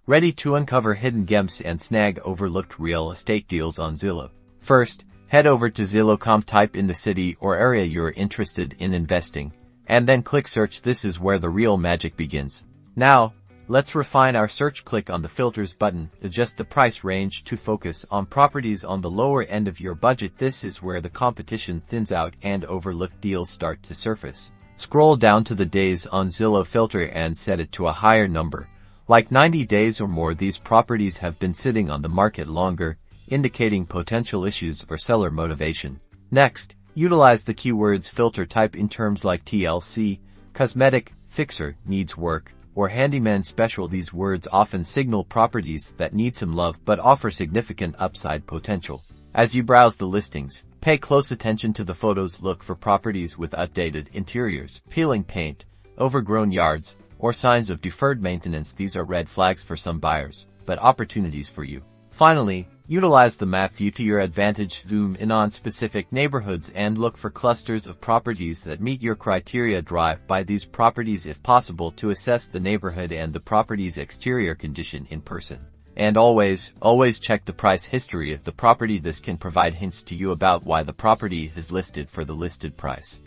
Ready to uncover hidden gems and snag overlooked real estate deals on Zillow. First, head over to Zillow.com, type in the city or area you're interested in investing, and then click search. This is where the real magic begins. Now, let's refine our search. Click on the filters button, adjust the price range to focus on properties on the lower end of your budget. This is where the competition thins out and overlooked deals start to surface. Scroll down to the days on Zillow filter and set it to a higher number, like 90 days or more. These properties have been sitting on the market longer, indicating potential issues or seller motivation. Next, utilize the keywords filter. Type in terms like TLC, cosmetic, fixer, needs work, or handyman special. These words often signal properties that need some love but offer significant upside potential. As you browse the listings, pay close attention to the photos. Look for properties with outdated interiors, peeling paint, overgrown yards, or signs of deferred maintenance. These are red flags for some buyers, but opportunities for you. Finally, utilize the map view to your advantage. Zoom in on specific neighborhoods and look for clusters of properties that meet your criteria. Drive by these properties if possible to assess the neighborhood and the property's exterior condition in person. And always check the price history of the property. This can provide hints to you about why the property is listed for the listed price.